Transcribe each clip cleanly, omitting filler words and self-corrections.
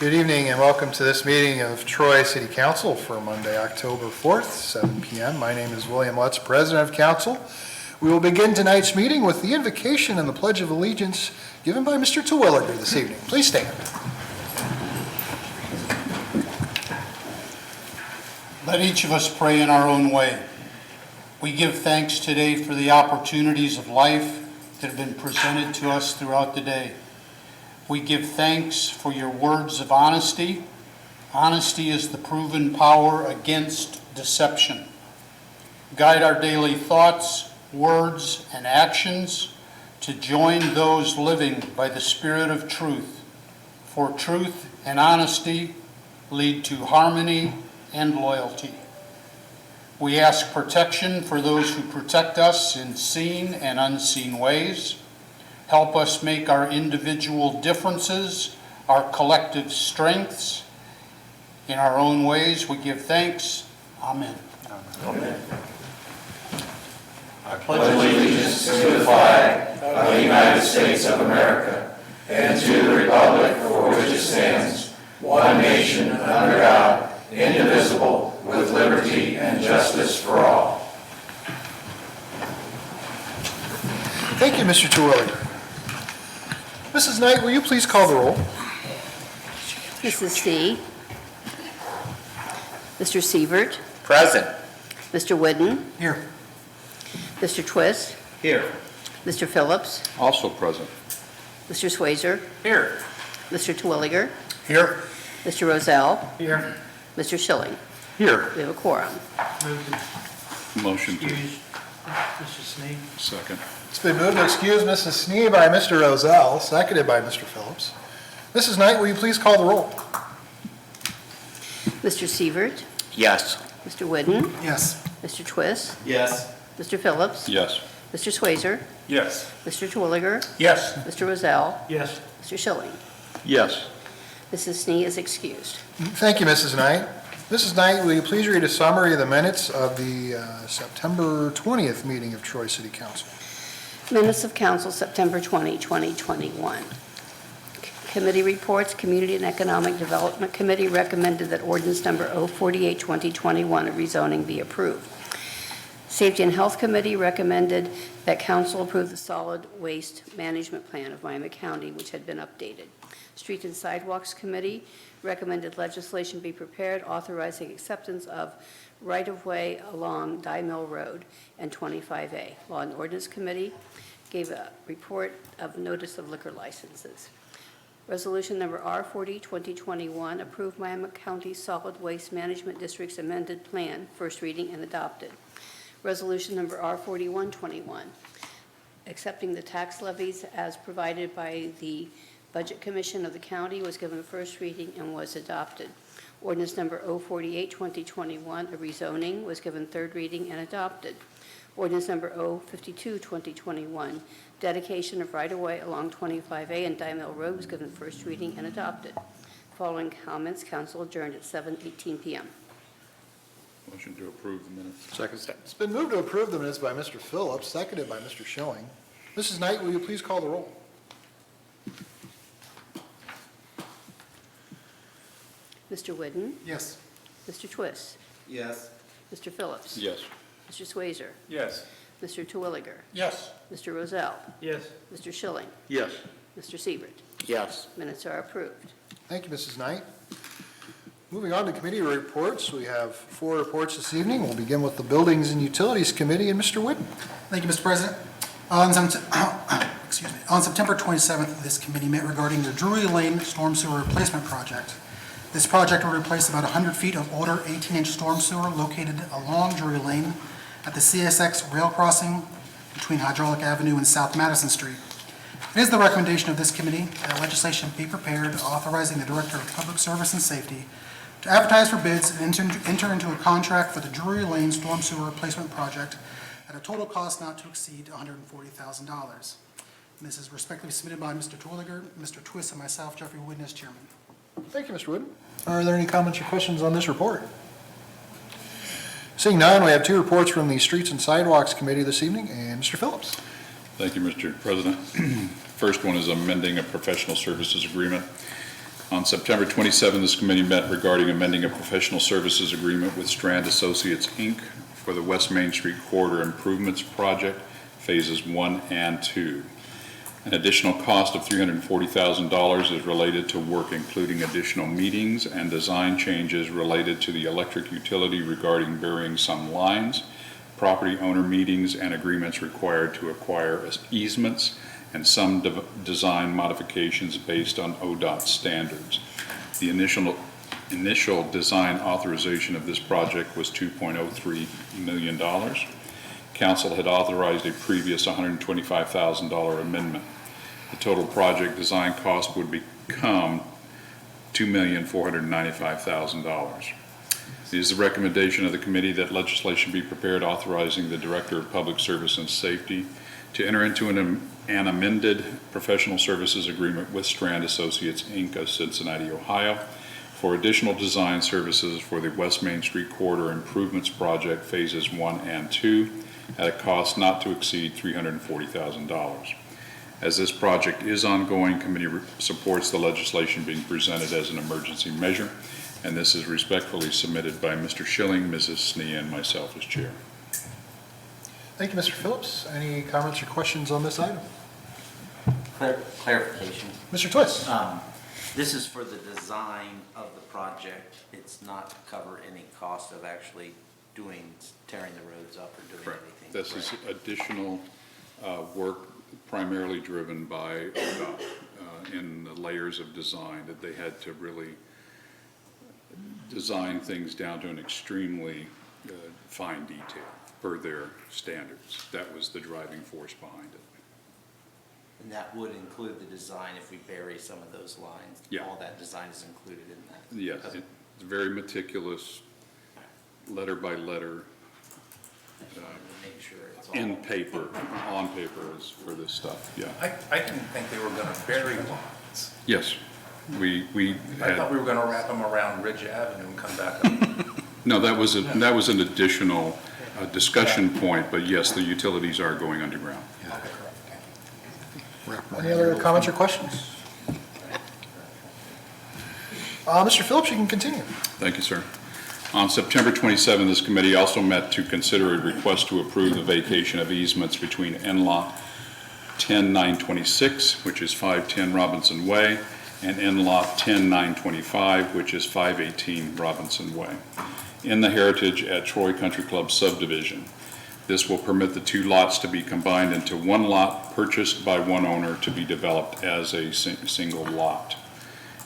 Good evening and welcome to this meeting of Troy City Council for Monday, October 4th, 7 p.m. My name is William Lutz, President of Council. We will begin tonight's meeting with the invocation and the Pledge of Allegiance given by Mr. Terwilliger this evening. Please stand. Let each of us pray in our own way. We give thanks today for the opportunities of life that have been presented to us throughout the day. We give thanks for your words of honesty. Honesty is the proven power against deception. Guide our daily thoughts, words, and actions to join those living by the Spirit of truth. For truth and honesty lead to harmony and loyalty. We ask protection for those who protect us in seen and unseen ways. Help us make our individual differences our collective strengths. In our own ways, we give thanks. Amen. Amen. I pledge allegiance to the flag of the United States of America and to the republic for which it stands, one nation under God, indivisible, with liberty and justice for all. Thank you, Mr. Terwilliger. Mrs. Knight, will you please call the roll? Mrs. C. Mr. Sievert. Present. Mr. Whidden. Here. Mr. Twist. Here. Mr. Phillips. Also present. Mr. Swayzer. Here. Mr. Terwilliger. Here. Mr. Rozell. Here. Mr. Schilling. Here. We have a quorum. Motion to Mr. Snee. second. It's been moved to excuse Mrs. Snee by Mr. Rozell, seconded by Mr. Phillips. Mrs. Knight, will you please call the roll? Mr. Sievert. Yes. Mr. Whidden. Yes. Mr. Twist. Yes. Mr. Phillips. Yes. Mr. Swayzer. Yes. Mr. Terwilliger. Yes. Mr. Rozell. Yes. Mr. Schilling. Yes. Mrs. Snee is excused. Thank you, Mrs. Knight. Mrs. Knight, will you please read a summary of the minutes of the September 20th meeting of Troy City Council? Minutes of Council, September 20, 2021. Committee reports. Community and Economic Development Committee recommended that ordinance number 048-2021, a rezoning, be approved. Safety and Health Committee recommended that Council approve the Solid Waste Management Plan of Miami County, which had been updated. Street and Sidewalks Committee recommended legislation be prepared authorizing acceptance of right-of-way along Dye Mill Road and 25A. Law and Ordinance Committee gave a report of notice of liquor licenses. Resolution number R40-2021 approved Miami County Solid Waste Management District's amended plan, first reading and adopted. Resolution number R4121 accepting the tax levies as provided by the Budget Commission of the county was given first reading and was adopted. Ordinance number 048-2021, a rezoning, was given third reading and adopted. Ordinance number 052-2021, dedication of right-of-way along 25A and Dye Mill Road, was given first reading and adopted. Following comments, council adjourned at 7:18 p.m. Motion to approve the minutes. Second. It's been moved to approve the minutes by Mr. Phillips, seconded by Mr. Schilling. Mrs. Knight, will you please call the roll? Mr. Whidden. Yes. Mr. Twist. Yes. Mr. Phillips. Yes. Mr. Swayzer. Yes. Mr. Terwilliger. Yes. Mr. Rozell. Yes. Mr. Schilling. Yes. Mr. Sievert. Yes. Minutes are approved. Thank you, Mrs. Knight. Moving on to committee reports, we have 4 reports this evening. We'll begin with the Buildings and Utilities Committee and Mr. Whidden. Thank you, Mr. President. On September 27th, this committee met regarding the Drury Lane Storm Sewer Replacement Project. This project will replace about 100 feet of older 18-inch storm sewer located along Drury Lane at the CSX rail crossing between Hydraulic Avenue and South Madison Street. It is the recommendation of this committee that legislation be prepared authorizing the Director of Public Service and Safety to advertise for bids and enter into a contract for the Drury Lane Storm Sewer Replacement Project at a total cost not to exceed $140,000. And this is respectively submitted by Mr. Terwilliger, Mr. Twist, and myself, Jeffrey Whidden, as chairman. Thank you, Mr. Whidden. Are there any comments or questions on this report? Seeing none, we have 2 reports from the Streets and Sidewalks Committee this evening, and Mr. Phillips. Thank you, Mr. President. First one is amending a professional services agreement On September 27, this committee met regarding amending a professional services agreement with Strand Associates, Inc. for the West Main Street Corridor Improvements Project, Phases 1 and 2. An additional cost of $340,000 is related to work including additional meetings and design changes related to the electric utility regarding burying some lines, property owner meetings and agreements required to acquire easements, and some design modifications based on ODOT standards. The initial design authorization of this project was $2.03 million. Council had authorized a previous $125,000 amendment. The total project design cost would become $2,495,000. It is the recommendation of the committee that legislation be prepared authorizing the Director of Public Service and Safety to enter into an amended professional services agreement with Strand Associates, Inc. of Cincinnati, Ohio, for additional design services for the West Main Street Corridor Improvements Project, Phases 1 and 2, at a cost not to exceed $340,000. As this project is ongoing, committee supports the legislation being presented as an emergency measure, and this is respectfully submitted by Mr. Schilling, Mrs. Snee, and myself as chair. Thank you, Mr. Phillips. Any comments or questions on this item? Clarification. Mr. Twist? This is for the design of the project. It's not to cover any cost of actually tearing the roads up or doing Correct. anything. This is correct? additional work primarily driven by ODOT in the layers of design, that they had to really design things down to an extremely fine detail per their standards. That was the driving force behind it. And that would include the design if we bury some of those lines? Yeah. All that design is included in that? Yes, Okay. it's very meticulous, letter by letter, Make sure it's all. in paper, on paper is for this stuff, yeah. I didn't think they were gonna bury lines. Yes, we I thought we had, were gonna wrap them around Ridge Avenue and come back up. no, that was an additional discussion point, but yes, the utilities are going underground. Any other comments or questions? Mr. Phillips, you can continue. Thank you, sir. On September 27, this committee also met to consider a request to approve the vacation of easements between NLot 10926, which is 510 Robinson Way, and NLot 10925, which is 518 Robinson Way, in the Heritage at Troy Country Club subdivision. This will permit the two lots to be combined into one lot purchased by one owner to be developed as a single lot.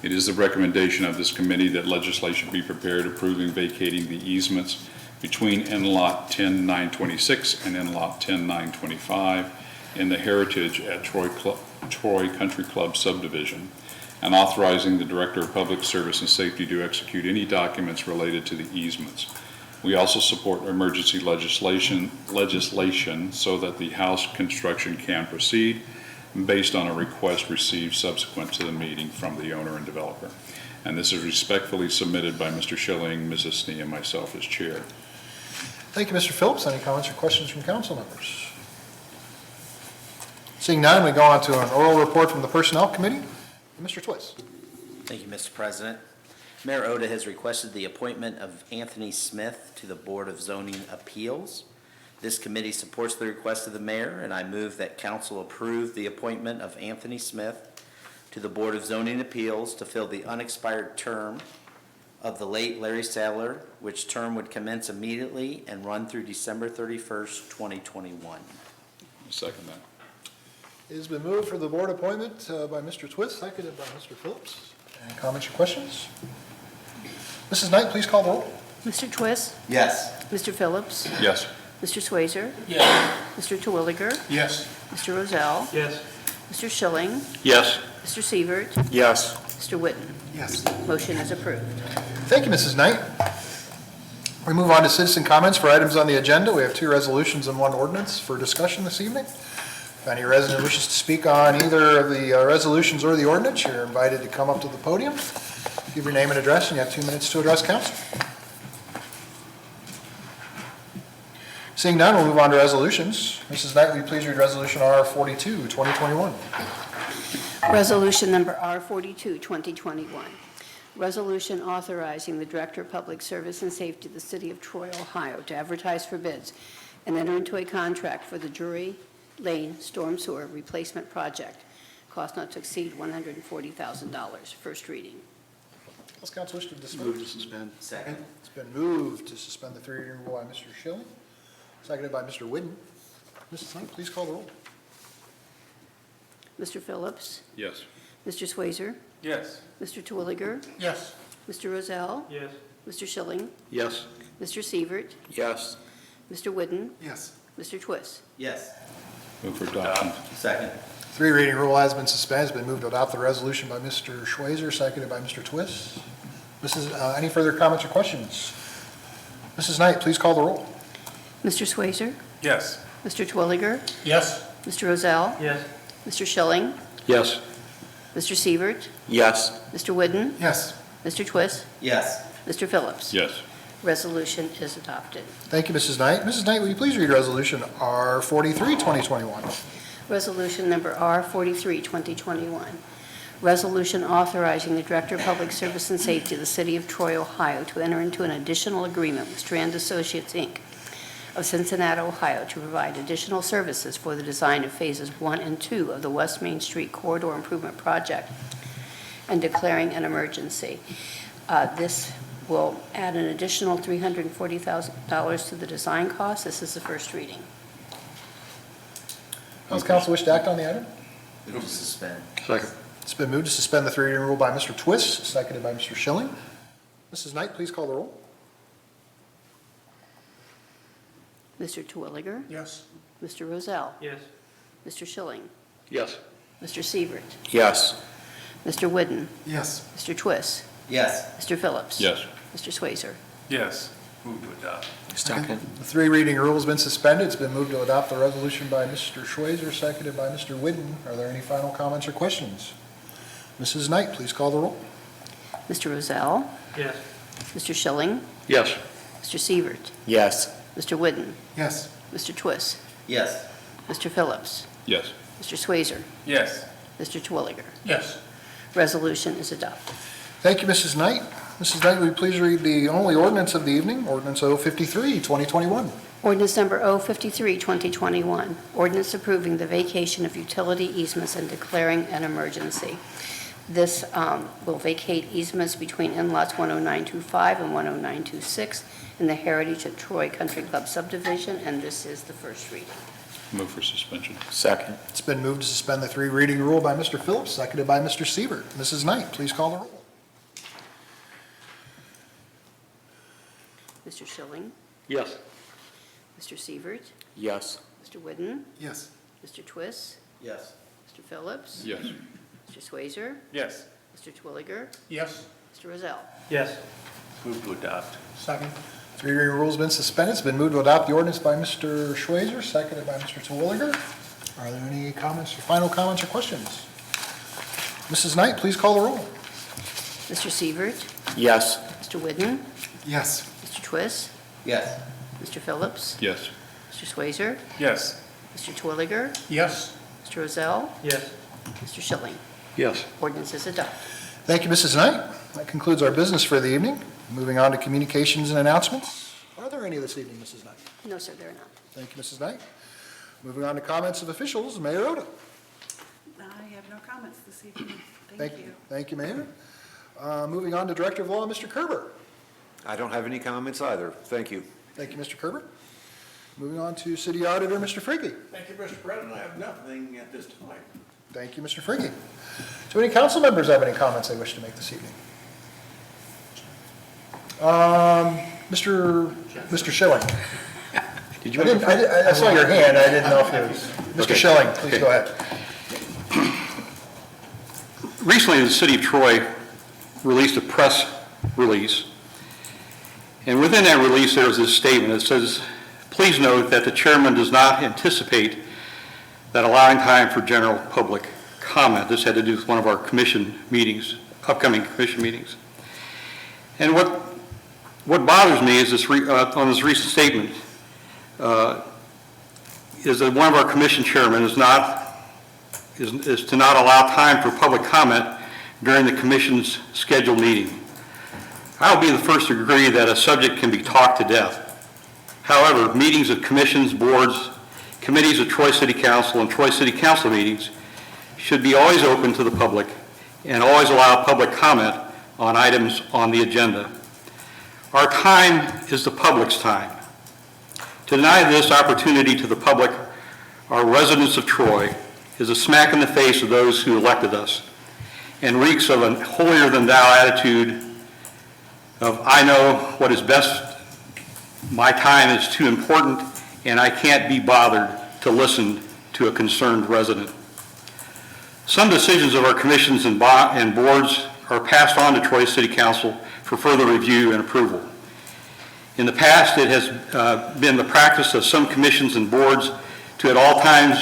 It is the recommendation of this committee that legislation be prepared approving vacating the easements between NLot 10926 and NLot 10925 in the Heritage at Troy Country Club subdivision, and authorizing the Director of Public Service and Safety to execute any documents related to the easements. We also support emergency legislation so that the house construction can proceed based on a request received subsequent to the meeting from the owner and developer. And this is respectfully submitted by Mr. Schilling, Mrs. Snee, and myself as chair. Thank you, Mr. Phillips. Any comments or questions from council members? Seeing none, we go on to an oral report from the Personnel Committee. Mr. Twist. Thank you, Mr. President. Mayor Oda has requested the appointment of Anthony Smith to the Board of Zoning Appeals. This committee supports the request of the mayor, and I move that council approve the appointment of Anthony Smith to the Board of Zoning Appeals to fill the unexpired term of the late Larry Sadler, which term would commence immediately and run through December 31st, 2021. I'll second that. It has been moved for the board appointment by Mr. Twist, seconded by Mr. Phillips. Any comments or questions? Mrs. Knight, please call the roll. Mr. Twist? Yes. Mr. Phillips? Yes. Mr. Swazer? Yes. Mr. Terwilliger? Yes. Mr. Rozell? Yes. Mr. Schilling? Yes. Mr. Sievert? Yes. Mr. Witten? Yes. Motion is approved. Thank you, Mrs. Knight. We move on to citizen comments for items on the agenda. We have 2 resolutions and 1 ordinance for discussion this evening. If any resident wishes to speak on either of the resolutions or the ordinance, you're invited to come up to the podium. Give your name and address, and you have 2 minutes to address council. Seeing none, we'll move on to resolutions. Mrs. Knight, will you please read Resolution R 42, 2021? Resolution number R42, 2021. Resolution authorizing the Director of Public Service and Safety of the City of Troy, Ohio, to advertise for bids and enter into a contract for the Drury Lane Storm Sewer Replacement Project, cost not to exceed $140,000. First reading. Does council wish to dispense? Move to suspend. Second. It's been moved to suspend the three reading rule by Mr. Schilling, seconded by Mr. Whidden. Mrs. Knight, please call the roll. Mr. Phillips? Yes. Mr. Swazer? Yes. Mr. Twilliger? Yes. Mr. Rozell? Yes. Mr. Schilling? Yes. Mr. Sievert? Yes. Mr. Whidden? Yes. Mr. Twist? Yes. Move for adoption. Second. Three reading rule has been suspended. It's been moved to adopt the resolution by Mr. Schweizer, seconded by Mr. Twist. Any further comments or questions? Mrs. Knight, please call the roll. Mr. Swazer? Yes. Mr. Twilliger? Yes. Mr. Rozell? Yes. Mr. Schilling? Yes. Mr. Sievert? Yes. Mr. Whidden? Yes. Mr. Twist? Yes. Mr. Phillips? Yes. Resolution is adopted. Thank you, Mrs. Knight. Mrs. Knight, will you please read Resolution R43, 2021? Resolution number R43, 2021. Resolution authorizing the Director of Public Service and Safety of the City of Troy, Ohio, to enter into an additional agreement with Strand Associates, Inc. of Cincinnati, Ohio, to provide additional services for the design of Phases 1 and 2 of the West Main Street Corridor Improvement Project and declaring an emergency. This will add an additional $340,000 to the design cost. This is the first reading. Does council wish to act on the item? Move to suspend. Second. It's been moved to suspend the three reading rule by Mr. Twist, seconded by Mr. Schilling. Mrs. Knight, please call the roll. Mr. Twilliger? Yes. Mr. Rozell? Yes. Mr. Schilling? Yes. Mr. Sievert? Yes. Mr. Whidden? Yes. Mr. Twist? Yes. Mr. Phillips? Yes. Mr. Swazer? Yes. Move to adopt. Second. The three reading rule has been suspended. It's been moved to adopt the resolution by Mr. Schweizer, seconded by Mr. Whidden. Are there any final comments or questions? Mrs. Knight, please call the roll. Mr. Rozell? Yes. Mr. Schilling? Yes. Mr. Sievert? Yes. Mr. Whidden? Yes. Mr. Twist? Yes. Mr. Phillips? Yes. Mr. Swazer? Yes. Mr. Twilliger? Yes. Resolution is adopted. Thank you, Mrs. Knight. Mrs. Knight, will you please read the only ordinance of the evening, Ordinance 053, 2021? Ordinance number 053, 2021. Ordinance approving the vacation of utility easements and declaring an emergency. This will vacate easements between in-lots 10925 and 10926 in the Heritage at Troy Country Club subdivision, and this is the first reading. Move for suspension. Second. It's been moved to suspend the three reading rule by Mr. Phillips, seconded by Mr. Siebert. Mrs. Knight, please call the roll. Mr. Schilling? Yes. Mr. Sievert? Yes. Mr. Whidden? Yes. Mr. Twist? Yes. Mr. Phillips? Yes. Mr. Swazer? Yes. Mr. Twilliger? Yes. Mr. Rozell? Yes. Move to adopt. Second. Three reading rule has been suspended. It's been moved to adopt the ordinance by Mr. Schweizer, seconded by Mr. Terwilliger. Are there any comments, or final comments or questions? Mrs. Knight, please call the roll. Mr. Sievert? Yes. Mr. Whidden? Yes. Mr. Twist? Yes. Mr. Phillips? Yes. Mr. Swazer? Yes. Mr. Twilliger? Yes. Mr. Rozell? Yes. Mr. Schilling? Yes. Ordinance is adopted. Thank you, Mrs. Knight. That concludes our business for the evening. Moving on to communications and announcements. Are there any this evening, Mrs. Knight? No, sir, there are not. Thank you, Mrs. Knight. Moving on to comments of officials, Mayor Oda. I have no comments this evening. Thank you. Thank you, Mayor. Moving on to Director of Law, Mr. Kerber. I don't have any comments either. Thank you. Thank you, Mr. Kerber. Moving on to City Auditor, Mr. Fricke. Thank you, Mr. President. I have nothing at this time. Thank you, Mr. Fricke. Do any council members have any comments they wish to make this evening? Mr. Schilling. Did you? I saw your hand, I didn't know if it was. Mr. Okay. Schilling, please Okay. go ahead. Recently, the city of Troy released a press release, and within that release, there was this statement that says, "Please note that the chairman does not anticipate that allowing time for general public comment." This had to do with one of our commission meetings, upcoming commission meetings. And what bothers me is this on this recent statement is that one of our commission chairmen is not is to not allow time for public comment during the commission's scheduled meeting. I'll be the first to agree that a subject can be talked to death. However, meetings of commissions, boards, committees of Troy City Council, and Troy City Council meetings should be always open to the public and always allow public comment on items on the agenda. Our time is the public's time. To deny this opportunity to the public, our residents of Troy, is a smack in the face of those who elected us and reeks of a holier-than-thou attitude of, I know what is best, my time is too important, and I can't be bothered to listen to a concerned resident. Some decisions of our commissions and boards are passed on to Troy City Council for further review and approval. In the past, it has been the practice of some commissions and boards to at all times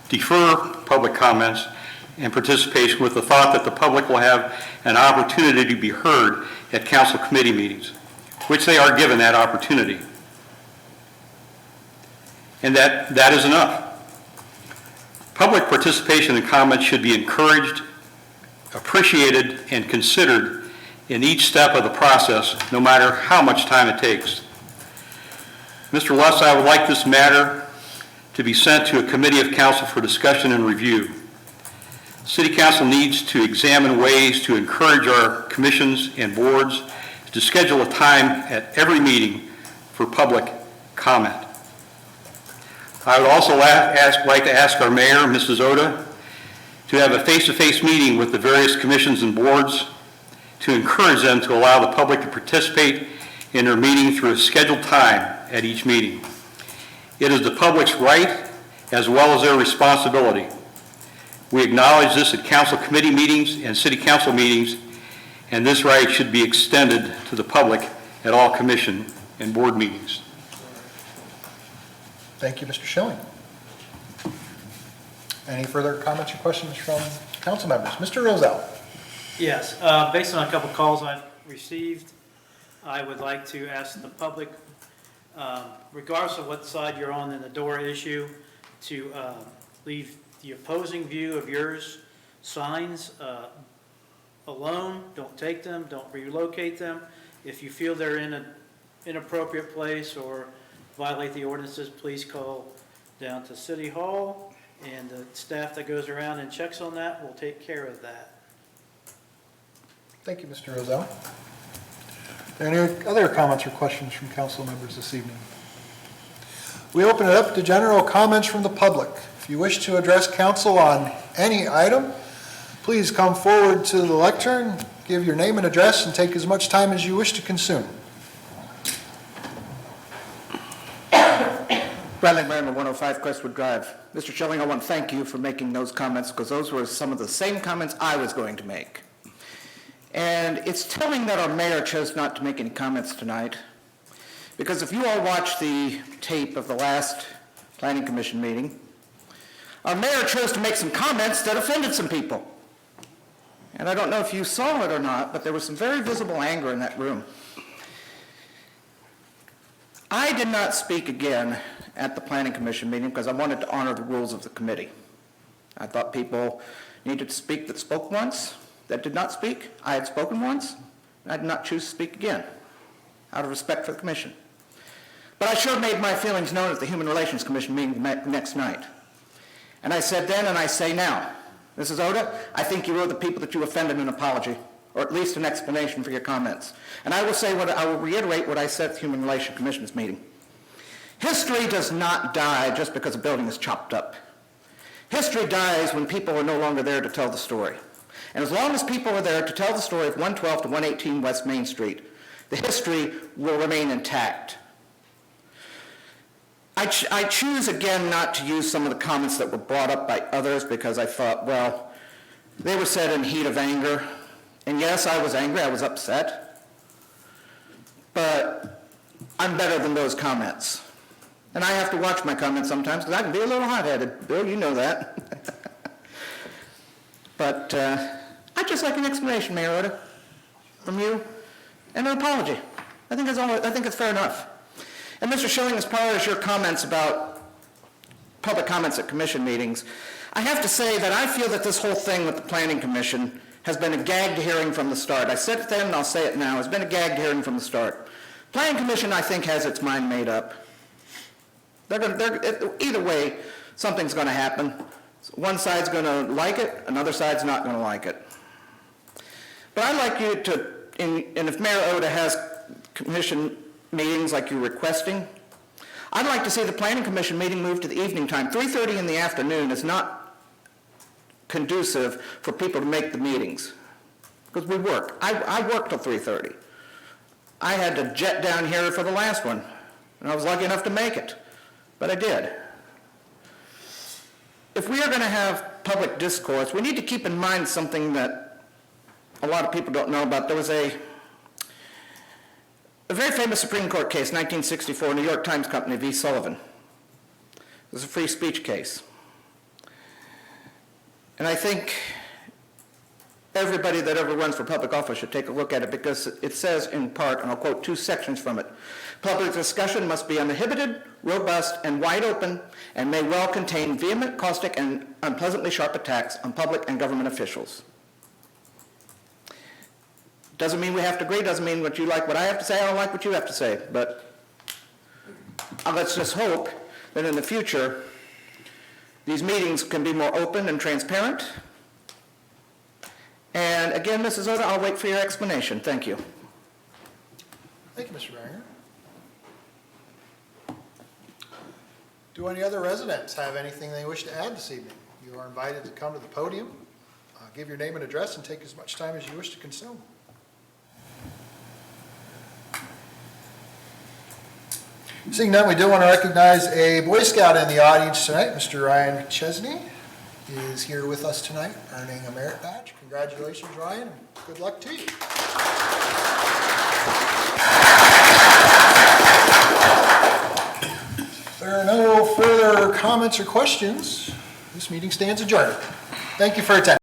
defer public comments and participation with the thought that the public will have an opportunity to be heard at council committee meetings, which they are given that opportunity. And that is enough. Public participation and comments should be encouraged, appreciated, and considered in each step of the process, no matter how much time it takes. Mr. Lutz, I would like this matter to be sent to a committee of council for discussion and review. City Council needs to examine ways to encourage our commissions and boards to schedule a time at every meeting for public comment. I would also like to ask our mayor, Mrs. Oda, to have a face-to-face meeting with the various commissions and boards to encourage them to allow the public to participate in their meeting through a scheduled time at each meeting. It is the public's right as well as their responsibility. We acknowledge this at council committee meetings and city council meetings, and this right should be extended to the public at all commission and board meetings. Thank you, Mr. Schilling. Any further comments or questions from council members? Mr. Rozell. Yes, based on a couple calls I've received, I would like to ask the public, regardless of what side you're on in the door issue, to leave the opposing view of yours signs alone. Don't take them, don't relocate them. If you feel they're in an inappropriate place or violate the ordinances, please call down to City Hall, and the staff that goes around and checks on that will take care of that. Thank you, Mr. Rozell. Are there any other comments or questions from council members this evening? We open it up to general comments from the public. If you wish to address council on any item, please come forward to the lectern, give your name and address, and take as much time as you wish to consume. Bradley Merriman, 105 Crestwood Drive. Mr. Schilling, I want to thank you for making those comments, because those were some of the same comments I was going to make. And it's telling that our mayor chose not to make any comments tonight, because if you all watched the tape of the last Planning Commission meeting, our mayor chose to make some comments that offended some people. And I don't know if you saw it or not, but there was some very visible anger in that room. I did not speak again at the Planning Commission meeting because I wanted to honor the rules of the committee. I thought people needed to speak that spoke once, that did not speak. I had spoken once, and I did not choose to speak again, out of respect for the commission. But I sure made my feelings known at the Human Relations Commission meeting next night. And I said then, and I say now, Mrs. Oda, I think you owe the people that you offended an apology, or at least an explanation for your comments. And I will reiterate what I said at the Human Relations Commission's meeting. History does not die just because a building is chopped up. History dies when people are no longer there to tell the story. And as long as people are there to tell the story of 112 to 118 West Main Street, the history will remain intact. I choose again not to use some of the comments that were brought up by others because I thought, well, they were said in heat of anger. And yes, I was angry, I was upset. But I'm better than those comments. And I have to watch my comments sometimes because I can be a little hot-headed. Bill, you know that. But I'd just like an explanation, Mayor Oda, from you, and an apology. I think it's fair enough. And Mr. Schilling, as far as your comments about public comments at commission meetings, I have to say that I feel that this whole thing with the Planning Commission has been a gagged hearing from the start. I said it then and I'll say it now. It's been a gagged hearing from the start. Planning Commission, I think, has its mind made up. Either way, something's going to happen. One side's going to like it, another side's not going to like it. But I'd like you to, and if Mayor Oda has commission meetings like you're requesting, I'd like to see the Planning Commission meeting moved to the evening time. 3:30 in the afternoon is not conducive for people to make the meetings, because we work. I work till 3:30. I had to jet down here for the last one, and I was lucky enough to make it, but I did. If we are going to have public discourse, we need to keep in mind something that a lot of people don't know about. There was a very famous Supreme Court case, 1964, New York Times Company v. Sullivan. It was a free speech case. And I think everybody that ever runs for public office should take a look at it, because it says in part, and I'll quote 2 sections from it, public discussion must be uninhibited, robust, and wide open, and may well contain vehement, caustic, and unpleasantly sharp attacks on public and government officials. Doesn't mean we have to agree, doesn't mean what you like what I have to say, I don't like what you have to say, but let's just hope that in the future, these meetings can be more open and transparent. And again, Mrs. Oda, I'll wait for your explanation. Thank you. Thank you, Mr. Reiner. Do any other residents have anything they wish to add this evening? You are invited to come to the podium, give your name and address, and take as much time as you wish to consume. Seeing none, we do want to recognize a Boy Scout in the audience tonight. Mr. Ryan Chesney is here with us tonight, earning a merit badge. Congratulations, Ryan, and good luck to you. If there are no further comments or questions, this meeting stands adjourned. Thank you for attending.